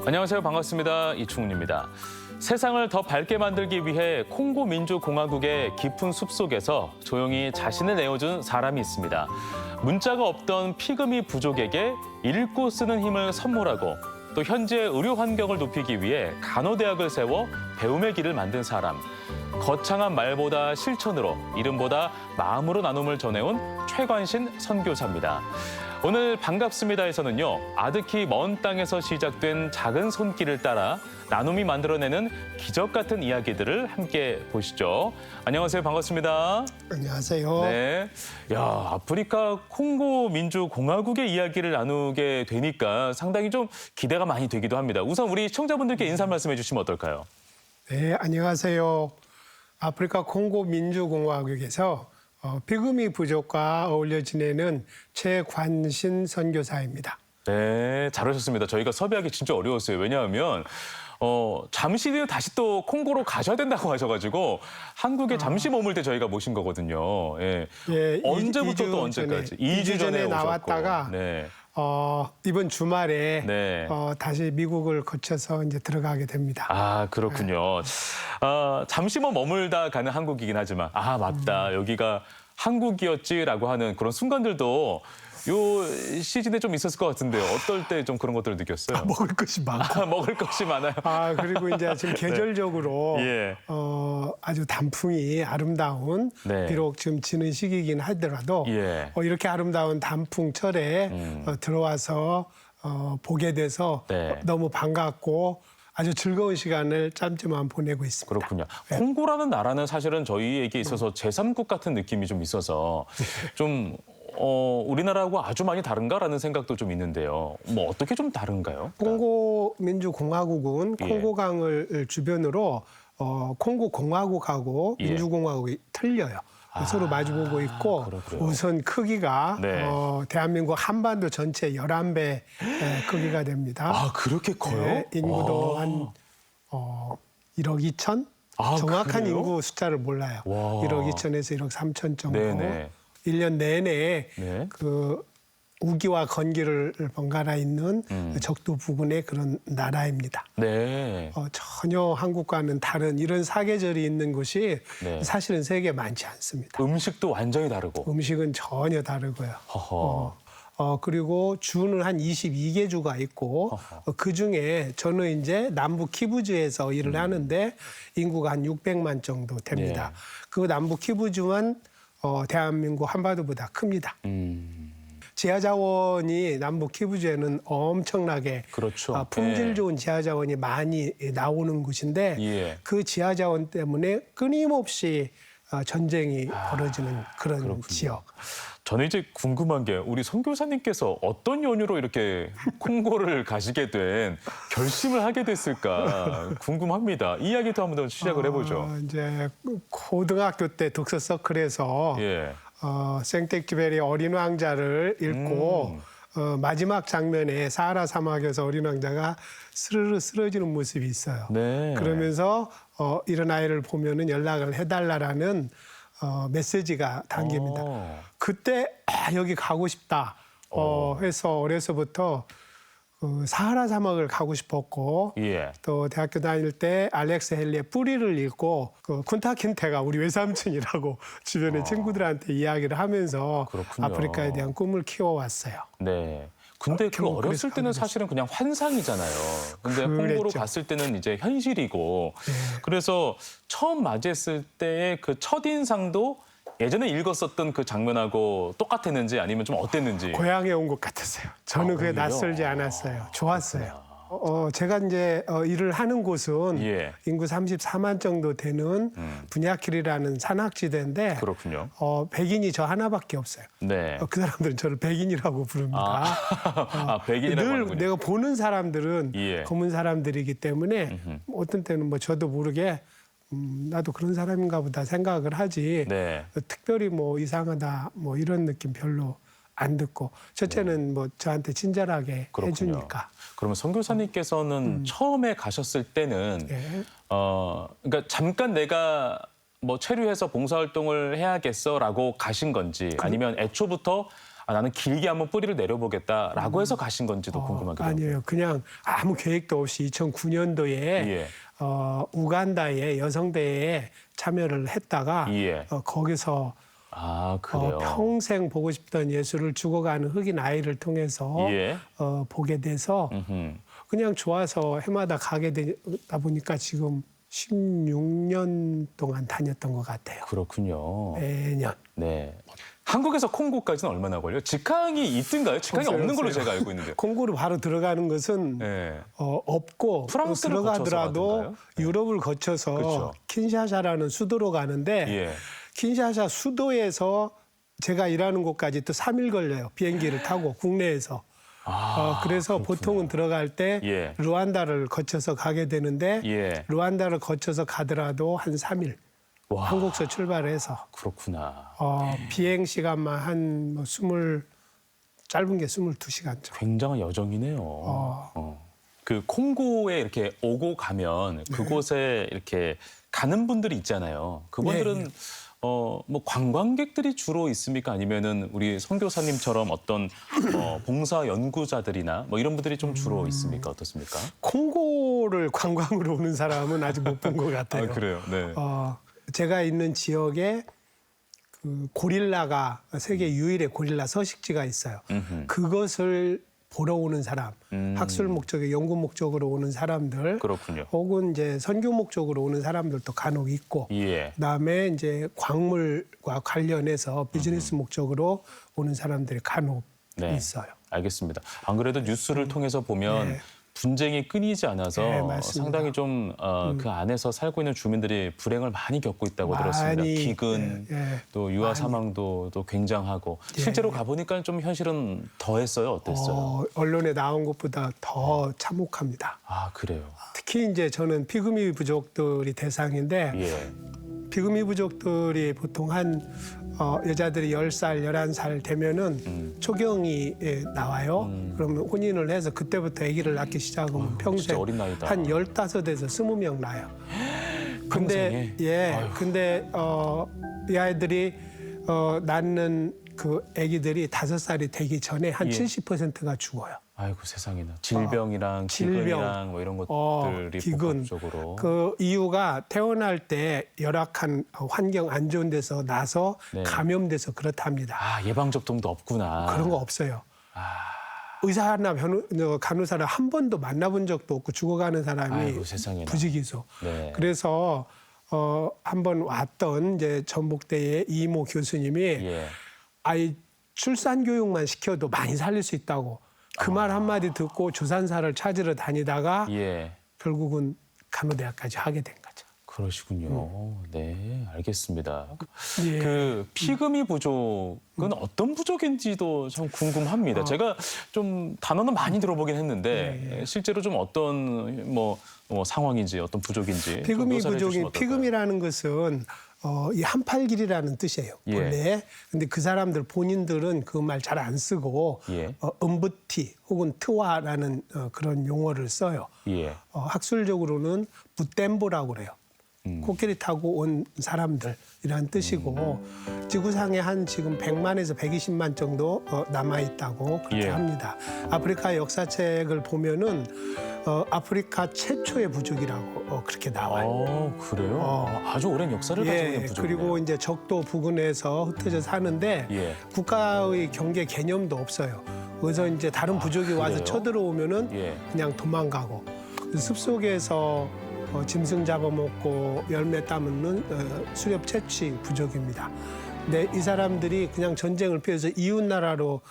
안녕하세요. 반갑습니다. 이충훈입니다. 세상을 더 밝게 만들기 위해 콩고 민주공화국의 깊은 숲속에서 조용히 자신을 내어준 사람이 있습니다. 문자가 없던 피그미 부족에게 읽고 쓰는 힘을 선물하고 또 현지의 의료 환경을 높이기 위해 간호대학을 세워 배움의 길을 만든 사람. 거창한 말보다 실천으로, 이름보다 마음으로 나눔을 전해온 최관신 선교사입니다. 오늘 반갑습니다에서는요, 아득히 먼 땅에서 시작된 작은 손길을 따라 나눔이 만들어내는 기적 같은 이야기들을 함께 보시죠. 안녕하세요. 반갑습니다. 안녕하세요. 네. 야, 아프리카 콩고 민주공화국의 이야기를 나누게 되니까 상당히 좀 기대가 많이 되기도 합니다. 우선 우리 시청자분들께 인사 말씀해 주시면 어떨까요? 네, 안녕하세요. 아프리카 콩고 민주공화국에서 피그미 부족과 어울려 지내는 최관신 선교사입니다. 네, 잘하셨습니다. 저희가 섭외하기 진짜 어려웠어요. 왜냐하면 잠시 뒤에 다시 또 콩고로 가셔야 된다고 하셔가지고 한국에 잠시 머물 때 저희가 모신 거거든요. 예. 예, 언제부터 또 이 주 언제까지? 전에, 2주 전에 오셨고. 나왔다가 네. 이번 주말에 네. 다시 미국을 거쳐서 이제 들어가게 됩니다. 아, 그렇군요. 잠시 머물다 가는 한국이긴 하지만 아, 맞다. 여기가 한국이었지라고 하는 그런 순간들도 요 시즌에 좀 있었을 것 같은데요. 어떨 때 좀 그런 것들을 느꼈어요? 먹을 것이 많고. 먹을 것이 많아요. 그리고 이제 지금 계절적으로 예. 아주 단풍이 아름다운 네. 비록 지금 지는 시기이긴 하더라도 예. 이렇게 아름다운 단풍철에 들어와서 보게 돼서 네. 너무 반갑고 아주 즐거운 시간을 짬짬만 보내고 있습니다. 그렇군요. 콩고라는 나라는 사실은 저희에게 있어서 제3국 같은 느낌이 좀 있어서 좀 우리나라하고 아주 많이 다른가라는 생각도 좀 있는데요. 뭐 어떻게 좀 다른가요? 콩고 민주공화국은 예. 콩고강을 주변으로 콩고 공화국하고 예. 민주공화국이 틀려요. 서로 마주보고 있고 그렇군요. 우선 크기가 네. 대한민국 한반도 전체 11배 크기가 됩니다. 아, 그렇게 커요? 네, 인구도 한 1억 2천? 정확한 그래요? 인구 숫자를 몰라요. 와. 1억 2천에서 1억 3천 정도. 네네. 1년 내내 네. 그 우기와 건기를 번갈아 있는 적도 부근의 그런 나라입니다. 네. 전혀 한국과는 다른 이런 사계절이 있는 곳이 네. 사실은 세계에 많지 않습니다. 음식도 완전히 다르고. 음식은 전혀 다르고요. 허허. 그리고 주는 한 22개 주가 있고 그중에 저는 이제 남부 키부주에서 일을 하는데 인구가 한 600만 정도 됩니다. 네. 그 남부 키부주만 대한민국 한반도보다 큽니다. 지하 자원이 남북 키부주에는 엄청나게 그렇죠. 품질 좋은 지하 자원이 많이 나오는 곳인데 예. 그 지하 자원 때문에 끊임없이 전쟁이 벌어지는 그런 그렇군요. 지역. 저는 이제 궁금한 게 우리 선교사님께서 어떤 연유로 이렇게 콩고를 가시게 된 결심을 하게 됐을까 궁금합니다. 이 이야기도 한번 더 시작을 해보죠. 이제 고등학교 때 독서 서클에서 예. 생텍쥐베리 어린 왕자를 읽고 마지막 장면에 사하라 사막에서 어린 왕자가 스르르 쓰러지는 모습이 있어요. 네. 그러면서 이런 아이를 보면은 연락을 해달라라는 메시지가 담깁니다. 그때 여기 가고 싶다 해서 어려서부터 사하라 사막을 가고 싶었고 예. 또 대학교 다닐 때 알렉스 헨리의 뿌리를 읽고 그 쿤타 킨테가 우리 외삼촌이라고 주변의 친구들한테 이야기를 하면서 그렇군요. 아프리카에 대한 꿈을 키워왔어요. 네. 근데 그 결국 어렸을 그래서 때는 가게 사실은 그냥 환상이잖아요. 근데 콩고로 그랬죠. 갔을 때는 이제 현실이고. 그래서 처음 맞이했을 때의 그 첫인상도 예전에 읽었었던 그 장면하고 똑같았는지 아니면 좀 어땠는지. 고향에 온 것 같았어요. 저는 그게 오히려? 낯설지 않았어요. 좋았어요. 제가 이제 일을 하는 곳은 예. 인구 34만 정도 되는 분야킬이라는 산악지대인데 그렇군요. 백인이 저 하나밖에 없어요. 네. 그 사람들은 저를 백인이라고 부릅니다. 백인이라고 늘 하는군요. 내가 보는 사람들은 예. 검은 사람들이기 때문에 어떤 때는 뭐 저도 모르게 나도 그런 사람인가 보다 생각을 하지 네. 특별히 뭐 이상하다 뭐 이런 느낌 별로 안 듣고 첫째는 뭐 저한테 친절하게 그렇군요. 해주니까. 그러면 선교사님께서는 처음에 가셨을 때는 예. 그러니까 잠깐 내가 뭐 체류해서 봉사활동을 해야겠어라고 가신 건지 아니면 애초부터 나는 길게 한번 뿌리를 내려보겠다라고 해서 가신 건지도 궁금하기도 하고. 아니에요. 그냥 아무 계획도 없이 2009년도에 예. 우간다의 여성대회에 참여를 했다가 예. 거기서 그래요. 평생 보고 싶던 예술을 죽어가는 흑인 아이를 통해서 예. 보게 돼서 그냥 좋아서 해마다 가게 되다 보니까 지금 16년 동안 다녔던 것 같아요. 그렇군요. 매년. 네. 한국에서 콩고까지는 얼마나 걸려요? 직항이 있든가요? 직항이 없는 걸로 제가 알고 있는데요. 콩고로 바로 들어가는 것은 네. 없고 프랑스를 들어가더라도 거쳐서 가던가요? 네. 유럽을 거쳐서 그렇죠. 킨샤사라는 수도로 가는데 예. 킨샤사 수도에서 제가 일하는 곳까지 또 3일 걸려요. 비행기를 타고 국내에서. 그래서 그렇구나. 보통은 들어갈 때 예. 루안다를 거쳐서 가게 되는데 예. 루안다를 거쳐서 가더라도 한 3일 와. 한국서 출발해서 그렇구나. 비행 시간만 한 짧은 게 22시간 정도. 굉장한 여정이네요. 그 콩고에 이렇게 오고 가면 그곳에 이렇게 가는 분들이 있잖아요. 그분들은 네. 뭐 관광객들이 주로 있습니까? 아니면은 우리 선교사님처럼 어떤 봉사 연구자들이나 뭐 이런 분들이 좀 주로 있습니까? 어떻습니까? 콩고를 관광으로 오는 사람은 아직 못 본 것 같아요. 그래요. 네. 제가 있는 지역에 그 고릴라가 세계 유일의 고릴라 서식지가 있어요. 그것을 보러 오는 사람, 학술 목적에 연구 목적으로 오는 사람들, 그렇군요. 혹은 이제 선교 목적으로 오는 사람들도 간혹 있고, 예. 그다음에 이제 광물과 관련해서 비즈니스 목적으로 오는 사람들이 간혹 네. 있어요. 알겠습니다. 안 그래도 뉴스를 통해서 보면 네. 분쟁이 끊이지 않아서 네, 맞습니다. 상당히 좀 그 안에서 살고 있는 주민들이 불행을 많이 겪고 있다고 들었습니다. 많이, 기근, 또 유아 사망도 또 굉장하고 실제로 가보니까 좀 현실은 더했어요. 어땠어요? 언론에 나온 것보다 더 참혹합니다. 그래요. 특히 이제 저는 피그미 부족들이 대상인데 예. 피그미 부족들이 보통 한 여자들이 10살, 11살 되면은 초경이 나와요. 그러면 혼인을 해서 그때부터 아기를 낳기 시작하면 진짜 평생 어린 나이다. 한 15에서 20명 낳아요. 근데 평생에? 근데 이 아이들이 낳는 그 아기들이 5살이 되기 전에 한 70%가 죽어요. 아이고 세상에나. 질병이랑 기근이랑 뭐 이런 것들이 기근. 복합적으로. 그 이유가 태어날 때 열악한 환경 안 좋은 데서 나서 네. 감염돼서 그렇답니다. 예방 접종도 없구나. 그런 거 없어요. 의사나 간호사를 한 번도 만나본 적도 없고 죽어가는 사람이 아이고, 세상에나. 부지기수. 네. 그래서 한 번 왔던 이제 전북대의 이모 교수님이 예. 아이 출산 교육만 시켜도 많이 살릴 수 있다고 그 말 한마디 듣고 조산사를 찾으러 다니다가 예. 결국은 간호대학까지 하게 된 거죠. 그러시군요. 네, 알겠습니다. 예. 그 피그미 부족은 어떤 부족인지도 참 궁금합니다. 제가 좀 단어는 많이 들어보긴 했는데 실제로 좀 어떤 뭐 상황인지 어떤 부족인지 피그미 좀 묘사를 부족이 해주시면 어떨까요? 피그미라는 것은 이 한팔길이라는 뜻이에요. 예. 원래. 근데 그 사람들 본인들은 그 말 잘 안 쓰고 예. 음부티 혹은 트와라는 그런 용어를 써요. 예. 학술적으로는 부템보라고 그래요. 코끼리 타고 온 사람들이라는 뜻이고 지구상에 한 지금 100만에서 120만 정도 남아 있다고 그렇게 예. 합니다. 아프리카 역사책을 보면은 아프리카 최초의 부족이라고 그렇게 나와요. 그래요? 아주 오랜 역사를 가지고 있는 부족이네요. 그리고 이제 적도 부근에서 흩어져 사는데 예. 국가의 경계 개념도 없어요. 그래서 이제 다른 부족이 와서 그래요? 쳐들어오면은 예. 그냥 도망가고 숲속에서 짐승 잡아먹고 열매 따먹는 수렵 채취 부족입니다. 근데 이 사람들이 그냥 전쟁을 피해서 이웃 나라로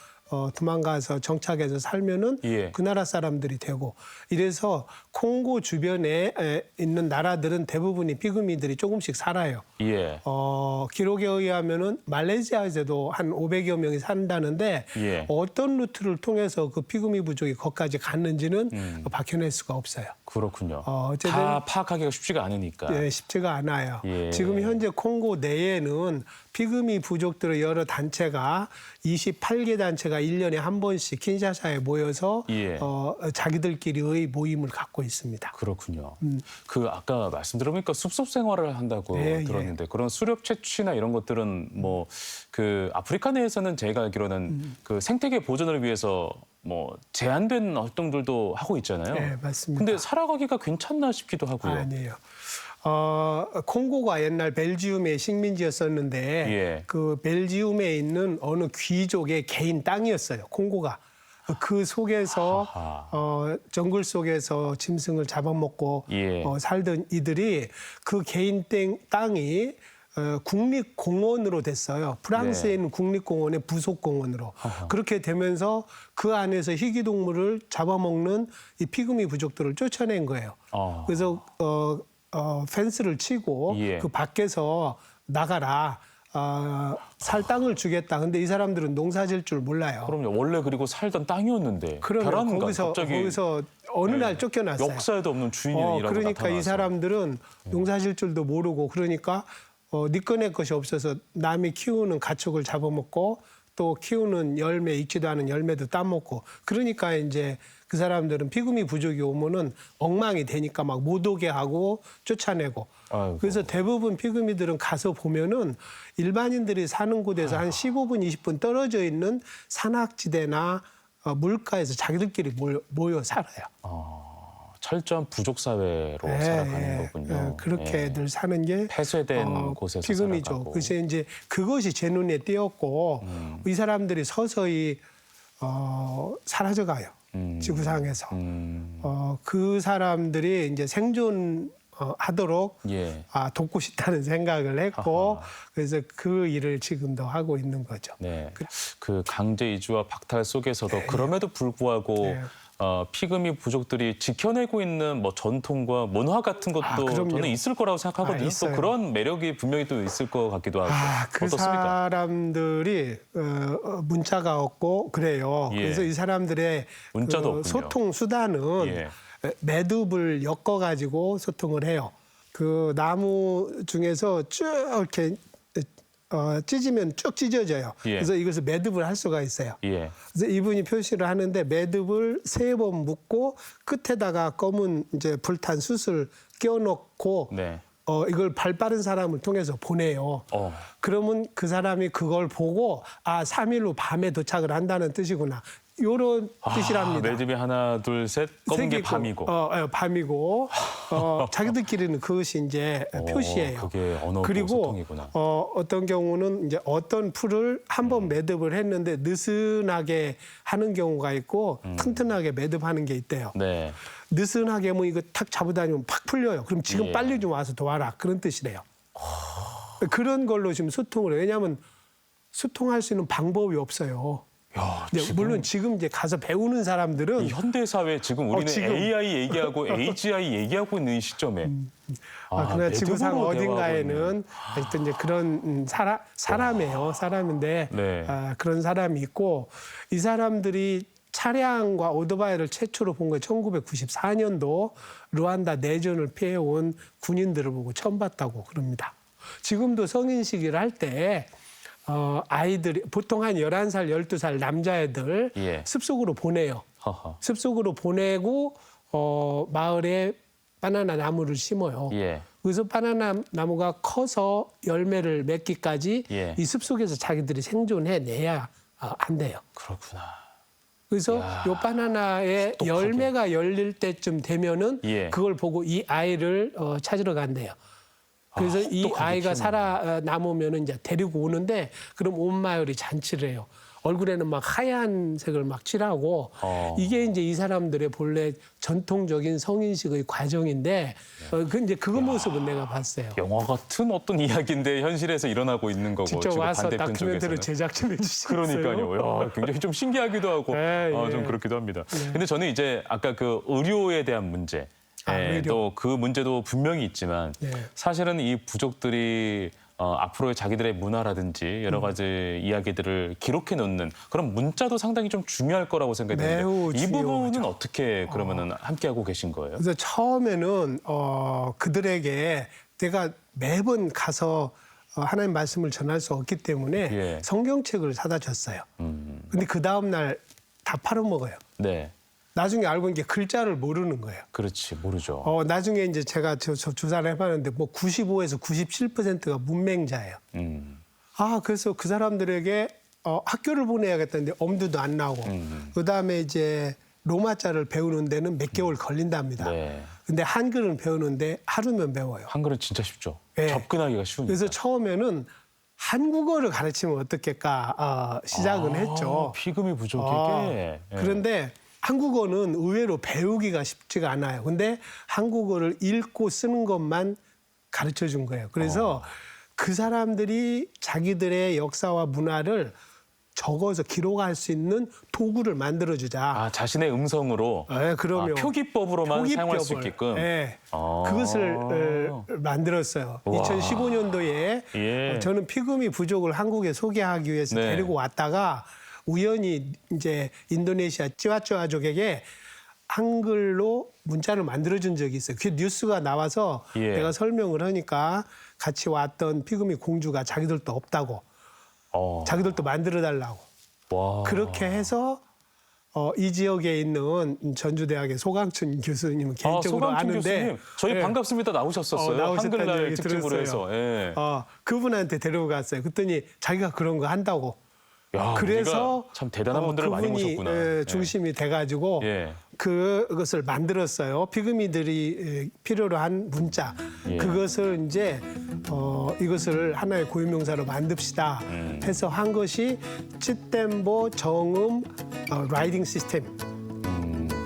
도망가서 정착해서 살면은 예. 그 나라 사람들이 되고 이래서 콩고 주변에 있는 나라들은 대부분이 피그미들이 조금씩 살아요. 예. 기록에 의하면은 말레이시아에서도 한 500여 명이 산다는데 예. 어떤 루트를 통해서 그 피그미 부족이 거기까지 갔는지는 밝혀낼 수가 없어요. 그렇군요. 어쨌든 다 파악하기가 쉽지가 않으니까. 쉽지가 않아요. 예. 지금 현재 콩고 내에는 피그미 부족들의 여러 단체가 28개 단체가 1년에 한 번씩 킨샤사에 모여서 예. 자기들끼리의 모임을 갖고 있습니다. 그렇군요. 그 아까 말씀 들어보니까 숲속 생활을 한다고 예, 들었는데 그런 수렵 채취나 이런 것들은 뭐 그 아프리카 내에서는 제가 알기로는 그 생태계 보존을 위해서 뭐 제한된 활동들도 하고 있잖아요. 네, 맞습니다. 근데 살아가기가 괜찮나 싶기도 하고요. 아니에요. 콩고가 옛날 벨지움의 식민지였었는데 예. 그 벨지움에 있는 어느 귀족의 개인 땅이었어요. 콩고가. 그 속에서 정글 속에서 짐승을 잡아먹고 예. 살던 이들이 그 개인 땅이 국립공원으로 됐어요. 프랑스에 네. 있는 국립공원의 부속공원으로. 그렇게 되면서 그 안에서 희귀동물을 잡아먹는 이 피그미 부족들을 쫓아낸 거예요. 그래서 펜스를 치고 예. 그 밖에서 나가라. 살 땅을 주겠다. 근데 이 사람들은 농사질 줄 몰라요. 그럼요. 원래 그리고 살던 땅이었는데 그러면 거기서 거기서 어느 날 쫓겨났어요. 역사에도 없는 주인이라고 그러니까 나타나서. 이 사람들은 농사질 줄도 모르고 그러니까 네 꺼낼 것이 없어서 남이 키우는 가축을 잡아먹고 또 키우는 열매 익지도 않은 열매도 따먹고 그러니까 이제 그 사람들은 피그미 부족이 오면은 엉망이 되니까 막 못 오게 하고 쫓아내고 아이고. 그래서 대부분 피그미들은 가서 보면은 일반인들이 사는 곳에서 한 15분, 20분 떨어져 있는 산악지대나 물가에서 자기들끼리 모여 살아요. 철저한 부족 사회로 살아가는 거군요. 그렇게 늘 사는 게 폐쇄된 곳에서 피그미죠. 살아가고. 그래서 이제 그것이 제 눈에 띄었고 이 사람들이 서서히 사라져가요. 지구상에서. 그 사람들이 이제 생존하도록 예. 돕고 싶다는 생각을 했고 그래서 그 일을 지금도 하고 있는 거죠. 네. 그 강제 이주와 박탈 속에서도 그럼에도 불구하고 네. 피그미 부족들이 지켜내고 있는 뭐 전통과 문화 같은 것도 그럼요. 저는 있을 거라고 생각하거든요. 또 있어요. 그런 매력이 분명히 또 있을 것 같기도 하고. 그 어떻습니까? 사람들이 문자가 없고 그래요. 예. 그래서 이 사람들의 문자도 없군요. 소통 수단은 예. 매듭을 엮어가지고 소통을 해요. 그 나무 중에서 쭉 이렇게 찢으면 쭉 찢어져요. 예. 그래서 이것을 매듭을 할 수가 있어요. 예. 그래서 이분이 표시를 하는데 매듭을 3번 묶고 끝에다가 검은 이제 불탄 숯을 끼워놓고 네. 이걸 발 빠른 사람을 통해서 보내요. 그러면 그 사람이 그걸 보고 3일 후 밤에 도착을 한다는 뜻이구나. 요런 뜻이랍니다. 매듭이 하나, 둘, 셋, 검은 게 색이고, 밤이고. 밤이고 자기들끼리는 그것이 이제 표시예요. 그게 언어고 그리고 소통이구나. 어떤 경우는 이제 어떤 풀을 한 번 매듭을 했는데 느슨하게 하는 경우가 있고 튼튼하게 매듭하는 게 있대요. 네. 느슨하게 하면 이거 탁 잡아다니면 팍 풀려요. 그럼 지금 예. 빨리 좀 와서 도와라. 그런 뜻이래요. 그런 걸로 지금 소통을 해요. 왜냐하면 소통할 수 있는 방법이 없어요. 야, 근데 물론 지금 이제 가서 배우는 사람들은 이 현대 사회 지금 우리는 지금. AI 얘기하고 AGI 얘기하고 있는 이 시점에 그러나 지구상 매듭으로 대화하고 있는. 어딘가에는 하여튼 이제 그런 사람이에요. 사람인데 네. 그런 사람이 있고 이 사람들이 차량과 오토바이를 최초로 본 게 1994년도 루안다 내전을 피해온 군인들을 보고 처음 봤다고 그럽니다. 지금도 성인 시기를 할 때 아이들이 보통 한 11살, 12살 남자애들 예. 숲속으로 보내요. 허허. 숲속으로 보내고 마을에 바나나 나무를 심어요. 예. 그래서 바나나 나무가 커서 열매를 맺기까지 예. 이 숲속에서 자기들이 생존해내야 안 돼요. 그렇구나. 그래서 야, 요 바나나의 똑똑하게. 열매가 열릴 때쯤 되면은 예. 그걸 보고 이 아이를 찾으러 간대요. 그래서 이 똑똑하게 아이가 키우는구나. 살아남으면 이제 데리고 오는데 그럼 온 마을이 잔치를 해요. 얼굴에는 막 하얀색을 막 칠하고 이게 이제 이 사람들의 본래 전통적인 성인식의 과정인데 이제 그 모습은 내가 봤어요. 영화 같은 어떤 이야기인데 현실에서 일어나고 있는 거고 직접 지금 와서 반대편 다큐멘터리 쪽에서는. 제작 좀 해주시겠어요? 그러니까요. 야, 굉장히 좀 신기하기도 하고 네, 예. 좀 그렇기도 합니다. 근데 저는 이제 아까 그 의료에 대한 문제, 의료. 또 그 문제도 분명히 있지만 네. 사실은 이 부족들이 앞으로의 자기들의 문화라든지 여러 가지 이야기들을 기록해 놓는 그런 문자도 상당히 좀 중요할 거라고 생각이 매우 드는데 이 부분은 중요하죠. 어떻게 그러면은 함께 하고 계신 거예요? 그래서 처음에는 그들에게 내가 매번 가서 하나님 말씀을 전할 수 없기 때문에 예. 성경책을 사다 줬어요. 근데 그 다음 날 다 팔아먹어요. 네. 나중에 알고 있는 게 글자를 모르는 거예요. 그렇지, 모르죠. 나중에 이제 제가 저 조사를 해봤는데 뭐 95에서 97%가 문맹자예요. 그래서 그 사람들에게 학교를 보내야겠다는데 엄두도 안 나오고 그다음에 이제 로마자를 배우는 데는 몇 개월 걸린답니다. 네. 근데 한글은 배우는데 하루면 배워요. 한글은 진짜 쉽죠. 네. 접근하기가 쉬우니까. 그래서 처음에는 한국어를 가르치면 어떻겠까 시작은 했죠. 피금이 부족하게. 예. 그런데 한국어는 의외로 배우기가 쉽지가 않아요. 근데 한국어를 읽고 쓰는 것만 가르쳐 준 거예요. 그래서 그 사람들이 자기들의 역사와 문화를 적어서 기록할 수 있는 도구를 만들어주자. 자신의 음성으로 네, 그럼요. 표기법으로만 사용할 수 표기법을, 있게끔. 네, 그것을 만들었어요. 우와. 2015년도에 예. 저는 피그미 부족을 한국에 소개하기 위해서 네. 데리고 왔다가 우연히 이제 인도네시아 찌와쭈아족에게 한글로 문자를 만들어준 적이 있어요. 그게 뉴스가 나와서 예. 내가 설명을 하니까 같이 왔던 피그미 공주가 자기들도 없다고, 자기들도 만들어달라고. 와. 그렇게 해서 이 지역에 있는 전주대학의 소강춘 교수님은 개인적으로 소강춘 아는데 교수님, 저희 예. 반갑습니다 나오셨었어요. 나오셨다는 한글날 얘기 특집으로 들었어요. 해서. 예. 그분한테 데리고 갔어요. 그랬더니 자기가 그런 거 한다고. 야, 그래서 우리가 참 대단한 분들을 많이 그분이 모셨구나. 중심이 돼가지고 예. 그것을 만들었어요. 피그미들이 필요로 한 문자. 예. 그것을 이제 이것을 하나의 고유명사로 만듭시다 해서 한 것이 치템보 정음 라이딩 시스템.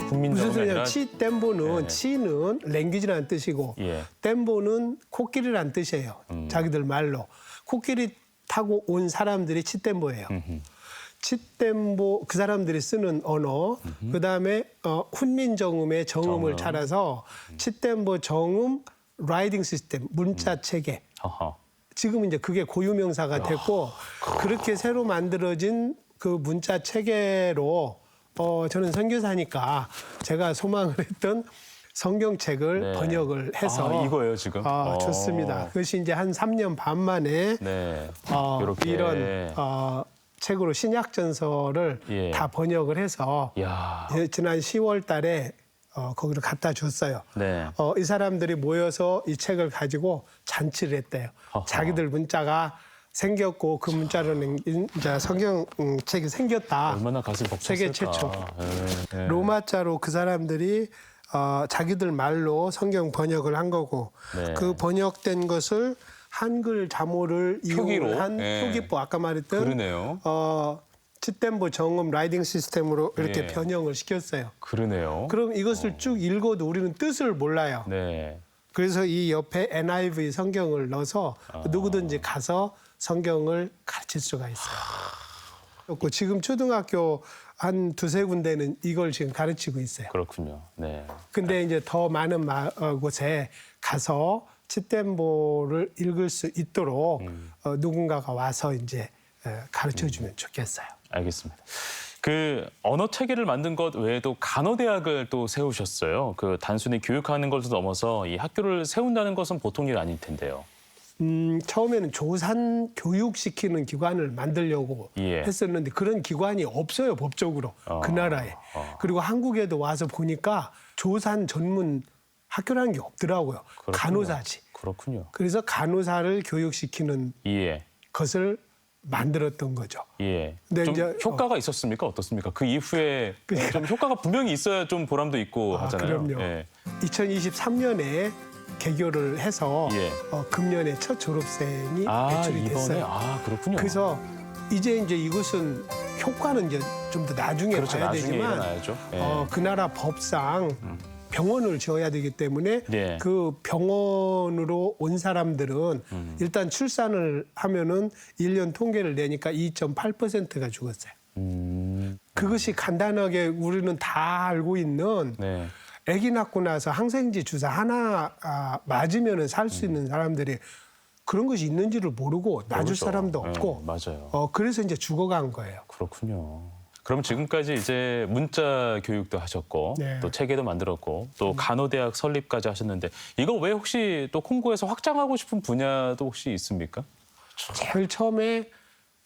국민적이 무슨 소리냐? 아니라 치템보는 예. 치는 랭귀지라는 뜻이고 예. 템보는 코끼리라는 뜻이에요. 자기들 말로. 코끼리 타고 온 사람들이 치템보예요. 치템보 그 사람들이 쓰는 언어. 그다음에 훈민정음의 정음을 정음. 찾아서 치템보 정음 라이딩 시스템 문자 체계. 어허. 지금 이제 그게 고유명사가 됐고 그렇게 새로 만들어진 그 문자 체계로 저는 선교사니까 제가 소망을 했던 성경책을 네. 번역을 해서 이거예요 지금. 좋습니다. 그것이 이제 한 3년 반 만에 네. 이렇게 이런 책으로 신약 전설을 예. 다 번역을 해서 야. 지난 10월 달에 거기로 갖다 줬어요. 네. 이 사람들이 모여서 이 책을 가지고 잔치를 했대요. 허허. 자기들 문자가 생겼고 그 문자로 낸 이제 성경책이 생겼다. 얼마나 가슴 벅찼을까. 세계 최초. 예. 로마자로 그 사람들이 자기들 말로 성경 번역을 한 거고 네. 그 번역된 것을 한글 자모를 표기로? 이용한 예. 표기법 아까 말했던 그러네요. 치템보 정음 라이딩 시스템으로 이렇게 예. 변형을 시켰어요. 그러네요. 그럼 이것을 쭉 읽어도 우리는 뜻을 몰라요. 네. 그래서 이 옆에 NIV 성경을 넣어서 누구든지 가서 성경을 가르칠 수가 있어요. 그리고 지금 초등학교 한 두세 군데는 이걸 지금 가르치고 있어요. 그렇군요. 네. 근데 이제 더 많은 곳에 가서 치템보를 읽을 수 있도록 누군가가 와서 이제 가르쳐 주면 좋겠어요. 알겠습니다. 그 언어 체계를 만든 것 외에도 간호대학을 또 세우셨어요. 그 단순히 교육하는 것을 넘어서 이 학교를 세운다는 것은 보통 일 아닐 텐데요. 처음에는 조산 교육시키는 기관을 만들려고 예. 했었는데 그런 기관이 없어요, 법적으로. 그 나라에. 그리고 한국에도 와서 보니까 조산 전문 학교라는 게 없더라고요. 그렇군요. 간호사지. 그렇군요. 그래서 간호사를 교육시키는 예. 것을 만들었던 거죠. 예. 근데 좀 이제, 효과가 있었습니까? 어떻습니까? 그 이후에 좀 효과가 분명히 있어야 좀 보람도 있고 하잖아요. 그럼요. 예. 2023년에 개교를 해서 예. 금년에 첫 졸업생이 배출이 이번에 됐어요. 그렇군요. 그래서 이제 이것은 효과는 이제 좀 더 나중에 그렇죠. 봐야 나중에 되지만 일어나야죠. 예. 그 나라 법상 병원을 지어야 되기 때문에 네. 그 병원으로 온 사람들은 일단 출산을 하면은 1년 통계를 내니까 2.8%가 죽었어요. 그것이 간단하게 우리는 다 알고 있는 네. 아기 낳고 나서 항생제 주사 하나 맞으면은 살 수 있는 사람들이 그런 것이 있는지를 모르고 놔줄 모르죠. 사람도 네, 없고 맞아요. 그래서 이제 죽어간 거예요. 그렇군요. 그럼 지금까지 이제 문자 교육도 하셨고 네. 또 체계도 만들었고 또 간호대학 설립까지 하셨는데 이거 왜 혹시 또 콩고에서 확장하고 싶은 분야도 혹시 있습니까? 제일 처음에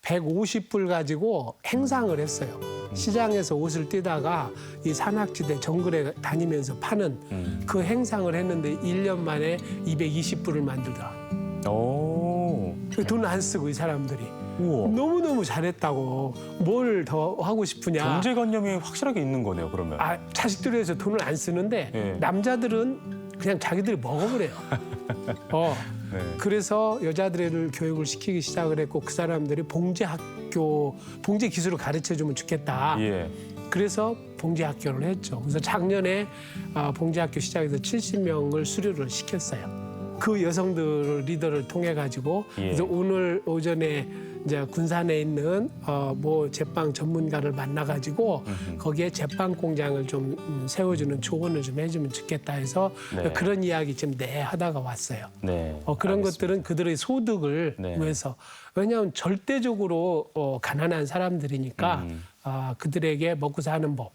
150불 가지고 행상을 했어요. 시장에서 옷을 띄다가 이 산악지대 정글에 다니면서 파는 그 행상을 했는데 1년 만에 220불을 만들더라. 오. 돈 안 쓰고 이 사람들이. 우와. 너무너무 잘했다고. 뭘 더 하고 싶으냐. 경제관념이 확실하게 있는 거네요, 그러면. 자식들을 위해서 돈을 안 쓰는데 예. 남자들은 그냥 자기들이 먹어버려요. 네. 그래서 여자들을 교육을 시키기 시작을 했고 그 사람들이 봉제 기술을 가르쳐주면 좋겠다. 예. 그래서 봉제학교를 했죠. 그래서 작년에 봉제학교 시작해서 70명을 수료를 시켰어요. 그 여성들 리더를 통해 가지고 예. 그래서 오늘 오전에 이제 군산에 있는 뭐 제빵 전문가를 만나 가지고 거기에 제빵 공장을 좀 세워주는 조언을 좀 해주면 좋겠다 해서 네. 그런 이야기 지금 하다가 왔어요. 네. 그런 알겠습니다. 것들은 그들의 소득을 네. 위해서 왜냐하면 절대적으로 가난한 사람들이니까 그들에게 먹고 사는 법.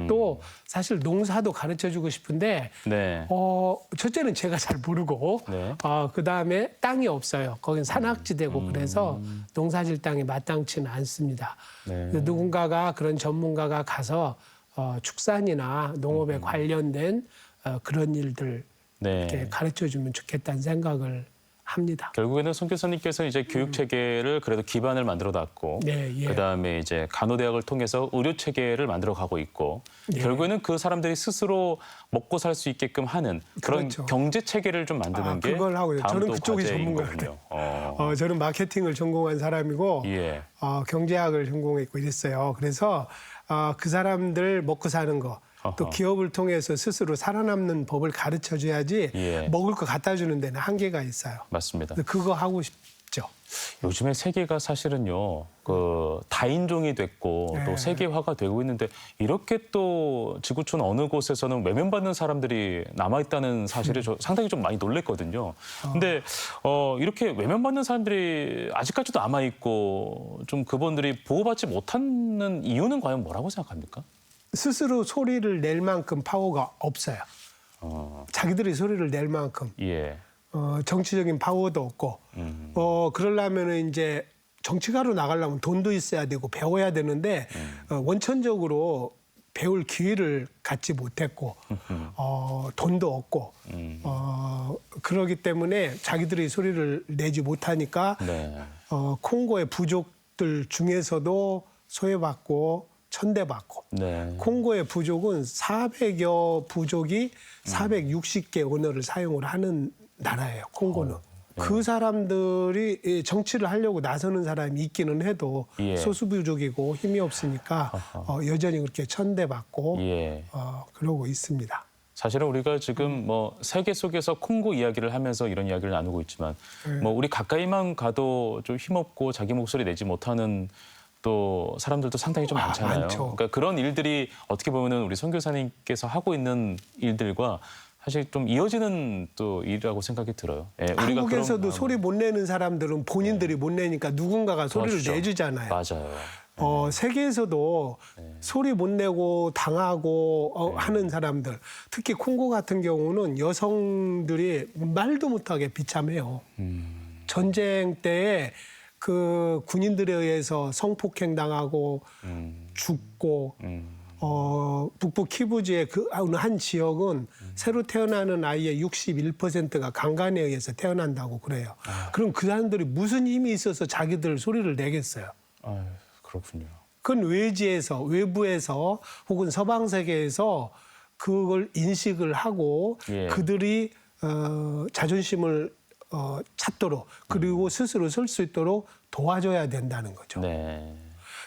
또 사실 농사도 가르쳐주고 싶은데 네. 첫째는 제가 잘 모르고 네. 그다음에 땅이 없어요. 거긴 산악지대고 그래서 농사질 땅이 마땅치는 않습니다. 네. 그래서 누군가가 그런 전문가가 가서 축산이나 농업에 관련된 그런 일들 네. 이렇게 가르쳐주면 좋겠다는 생각을 합니다. 결국에는 송 교수님께서 이제 교육 체계를 그래도 기반을 만들어 놨고, 네, 예. 그다음에 이제 간호대학을 통해서 의료 체계를 만들어 가고 있고, 예. 결국에는 그 사람들이 스스로 먹고 살 수 있게끔 하는 그런 그렇죠. 경제 체계를 좀 만드는 게 그걸 하고요. 다음 저는 또 그쪽이 과제인 전문가거든요. 거군요. 저는 마케팅을 전공한 사람이고 예. 경제학을 전공했고 이랬어요. 그래서 그 사람들 먹고 사는 거, 또 어허. 기업을 통해서 스스로 살아남는 법을 가르쳐줘야지 예. 먹을 거 갖다 주는 데는 한계가 있어요. 맞습니다. 그래서 그거 하고 싶죠. 요즘에 세계가 사실은요, 그 다인종이 됐고 네. 또 세계화가 되고 있는데 이렇게 또 지구촌 어느 곳에서는 외면받는 사람들이 남아 있다는 사실에 저 상당히 좀 많이 놀랬거든요. 근데 이렇게 외면받는 사람들이 아직까지도 남아 있고 좀 그분들이 보호받지 못하는 이유는 과연 뭐라고 생각합니까? 스스로 소리를 낼 만큼 파워가 없어요. 자기들이 소리를 낼 만큼. 예. 정치적인 파워도 없고, 그러려면은 이제 정치가로 나가려면 돈도 있어야 되고 배워야 되는데, 원천적으로 배울 기회를 갖지 못했고, 돈도 없고, 그러기 때문에 자기들이 소리를 내지 못하니까, 네. 콩고의 부족들 중에서도 소외받고, 천대받고, 네. 콩고의 부족은 400여 부족이 460개 언어를 사용을 하는 나라예요, 콩고는. 그 사람들이 이 정치를 하려고 나서는 사람이 있기는 해도 예. 소수 부족이고 힘이 없으니까 여전히 그렇게 천대받고 예. 그러고 있습니다. 사실은 우리가 지금 뭐 세계 속에서 콩고 이야기를 하면서 이런 이야기를 나누고 있지만 뭐 우리 가까이만 가도 좀 힘없고 자기 목소리 내지 못하는 또 사람들도 상당히 좀 많잖아요. 많죠. 그러니까 그런 일들이 어떻게 보면은 우리 선 교사님께서 하고 있는 일들과 사실 좀 이어지는 또 일이라고 생각이 들어요. 예, 우리가 한국에서도 그런 소리 못 내는 사람들은 본인들이 못 내니까 누군가가 소리를 도와주죠. 내주잖아요. 맞아요. 세계에서도 소리 못 내고 당하고 하는 사람들, 특히 콩고 같은 경우는 여성들이 말도 못하게 비참해요. 전쟁 때에 그 군인들에 의해서 성폭행 당하고 죽고 북부 키부주의 그 어느 한 지역은 새로 태어나는 아이의 61%가 강간에 의해서 태어난다고 그래요. 그럼 그 사람들이 무슨 힘이 있어서 자기들 소리를 내겠어요? 아유, 그렇군요. 그건 외지에서, 외부에서 혹은 서방 세계에서 그걸 인식을 하고 예. 그들이 자존심을 찾도록 그리고 스스로 설 수 있도록 도와줘야 된다는 거죠. 네.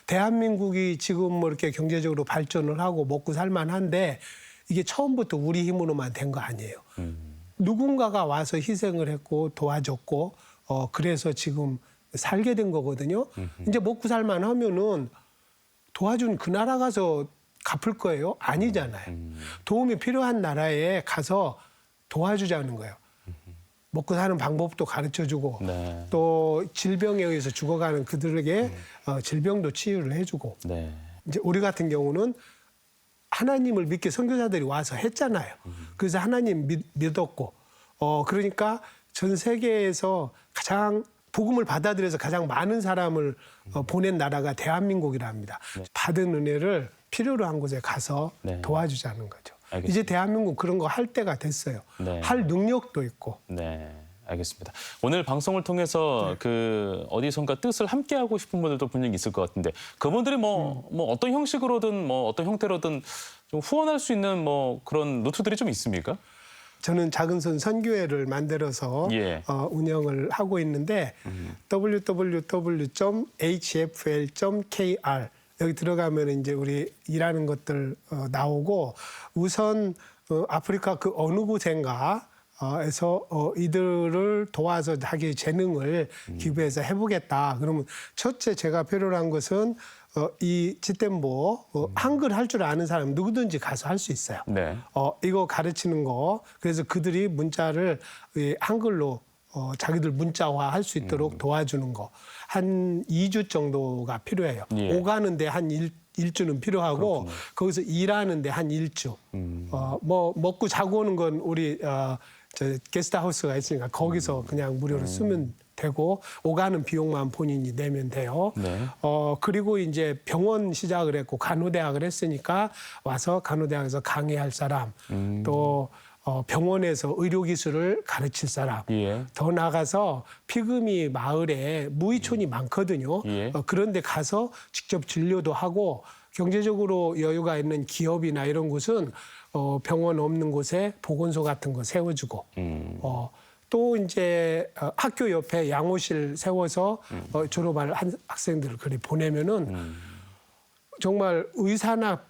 대한민국이 지금 뭐 이렇게 경제적으로 발전을 하고 먹고 살만한데 이게 처음부터 우리 힘으로만 된 거 아니에요. 누군가가 와서 희생을 했고 도와줬고 그래서 지금 살게 된 거거든요. 이제 먹고 살만 하면은 도와준 그 나라 가서 갚을 거예요? 아니잖아요. 도움이 필요한 나라에 가서 도와주자는 거예요. 먹고 사는 방법도 가르쳐주고 네. 또 질병에 의해서 죽어가는 그들에게 질병도 치유를 해주고 네. 이제 우리 같은 경우는 하나님을 믿게 선교사들이 와서 했잖아요. 그래서 하나님 믿었고 그러니까 전 세계에서 가장 복음을 받아들여서 가장 많은 사람을 보낸 나라가 대한민국이랍니다. 네. 받은 은혜를 필요로 한 곳에 가서 네. 도와주자는 거죠. 알겠습니다. 이제 대한민국 그런 거 할 때가 됐어요. 네. 할 능력도 있고. 네, 알겠습니다. 오늘 방송을 통해서 그 어디선가 뜻을 함께 하고 싶은 분들도 분명히 있을 것 같은데 그분들이 뭐 어떤 형식으로든 뭐 어떤 형태로든 좀 후원할 수 있는 뭐 그런 루트들이 좀 있습니까? 저는 작은 손 선교회를 만들어서 예. 운영을 하고 있는데 www.hfl.kr 여기 들어가면 이제 우리 일하는 것들 나오고 우선 아프리카 그 어느 곳인가 에서 이들을 도와서 자기 재능을 기부해서 해보겠다. 그러면 첫째 제가 필요로 한 것은 이 지템보 한글 할 줄 아는 사람 누구든지 가서 할 수 있어요. 네. 이거 가르치는 거. 그래서 그들이 문자를 한글로 자기들 문자화 할 수 있도록 도와주는 거. 한 2주 정도가 필요해요. 예. 오가는데 한 일주는 필요하고 그렇군요. 거기서 일하는데 한 일주. 뭐 먹고 자고 오는 건 우리 저 게스트하우스가 있으니까 거기서 그냥 무료로 쓰면 되고 오가는 비용만 본인이 내면 돼요. 네. 그리고 이제 병원 시작을 했고 간호대학을 했으니까 와서 간호대학에서 강의할 사람 또 병원에서 의료기술을 가르칠 사람 예. 더 나가서 피그미 마을에 무의촌이 많거든요. 예. 그런데 가서 직접 진료도 하고 경제적으로 여유가 있는 기업이나 이런 곳은 병원 없는 곳에 보건소 같은 거 세워주고 또 이제 학교 옆에 양호실 세워서 졸업할 학생들을 그리 보내면은 정말 의사나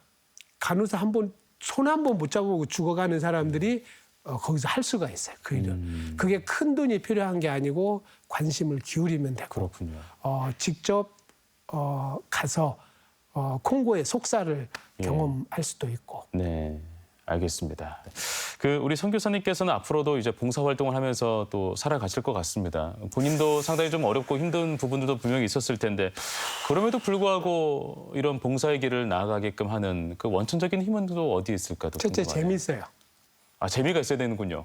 간호사 손 한 번 못 잡고 죽어가는 사람들이 거기서 할 수가 있어요. 그 일을. 그게 큰 돈이 필요한 게 아니고 관심을 기울이면 되고 그렇군요. 직접 가서 콩고의 속사를 경험할 수도 있고. 네, 알겠습니다. 그 우리 선교사님께서는 앞으로도 이제 봉사 활동을 하면서 또 살아가실 것 같습니다. 본인도 상당히 좀 어렵고 힘든 부분들도 분명히 있었을 텐데 그럼에도 불구하고 이런 봉사의 길을 나아가게끔 하는 그 원천적인 힘은 또 어디에 있을까? 첫째 재밌어요. 아, 재미가 있어야 되는군요.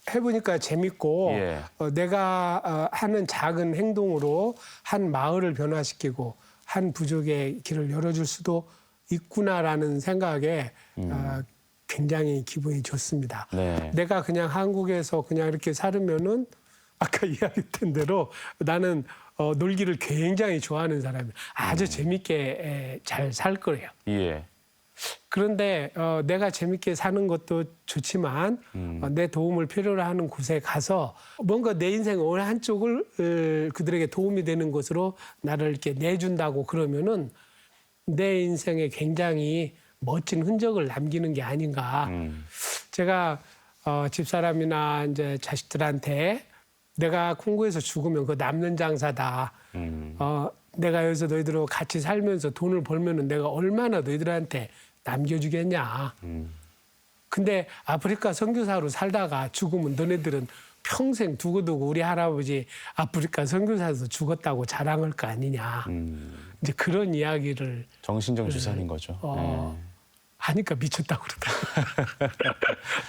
해보니까 재밌고 예. 내가 하는 작은 행동으로 한 마을을 변화시키고 한 부족의 길을 열어줄 수도 있구나라는 생각에 굉장히 기분이 좋습니다. 네. 내가 그냥 한국에서 그냥 이렇게 살으면은 아까 이야기했던 대로 나는 놀기를 굉장히 좋아하는 사람이에요. 아주 재밌게 잘 살 거예요. 예. 그런데 내가 재밌게 사는 것도 좋지만 내 도움을 필요로 하는 곳에 가서 뭔가 내 인생 어느 한쪽을 그들에게 도움이 되는 것으로 나를 이렇게 내준다고 그러면은 내 인생에 굉장히 멋진 흔적을 남기는 게 아닌가. 제가 집사람이나 이제 자식들한테 내가 콩고에서 죽으면 그거 남는 장사다. 내가 여기서 너희들하고 같이 살면서 돈을 벌면은 내가 얼마나 너희들한테 남겨주겠냐. 근데 아프리카 선교사로 살다가 죽으면 너네들은 평생 두고두고 우리 할아버지 아프리카 선교사에서 죽었다고 자랑할 거 아니냐. 이제 그런 이야기를 정신적 주사인 거죠. 네. 하니까 미쳤다고 그러더라고요.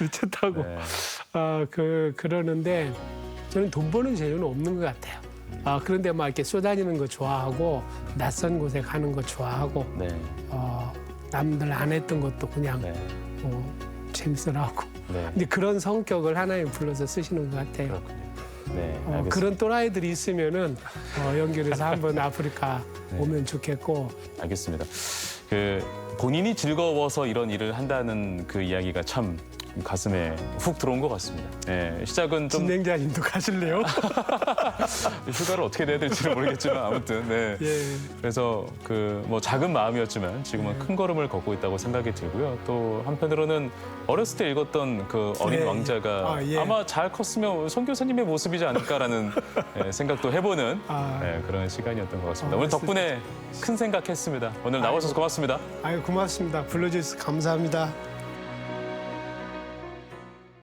미쳤다고. 네. 그러는데 저는 돈 버는 재주는 없는 것 같아요. 그런데 막 이렇게 쏘다니는 거 좋아하고 낯선 곳에 가는 거 좋아하고 네. 남들 안 했던 것도 그냥 네. 재밌어하고. 네. 근데 그런 성격을 하나님 불러서 쓰시는 것 같아요. 그렇군요. 네. 알겠습니다. 그런 또라이들이 있으면은 연결해서 한번 아프리카 오면 좋겠고. 알겠습니다. 그 본인이 즐거워서 이런 일을 한다는 그 이야기가 참 가슴에 훅 들어온 것 같습니다. 네, 시작은 좀 진행자님도 가실래요? 휴가를 어떻게 내야 될지는 모르겠지만 아무튼 네. 예. 그래서 그 뭐 작은 마음이었지만 지금은 큰 걸음을 걷고 있다고 생각이 들고요. 또 한편으로는 어렸을 때 읽었던 그 어린 네. 왕자가 예. 아마 잘 컸으면 선교사님의 모습이지 않을까라는 생각도 해보는 그런 시간이었던 것 같습니다. 오늘 덕분에 큰 생각했습니다. 오늘 나와주셔서 고맙습니다. 아유 고맙습니다. 불러주셔서 감사합니다.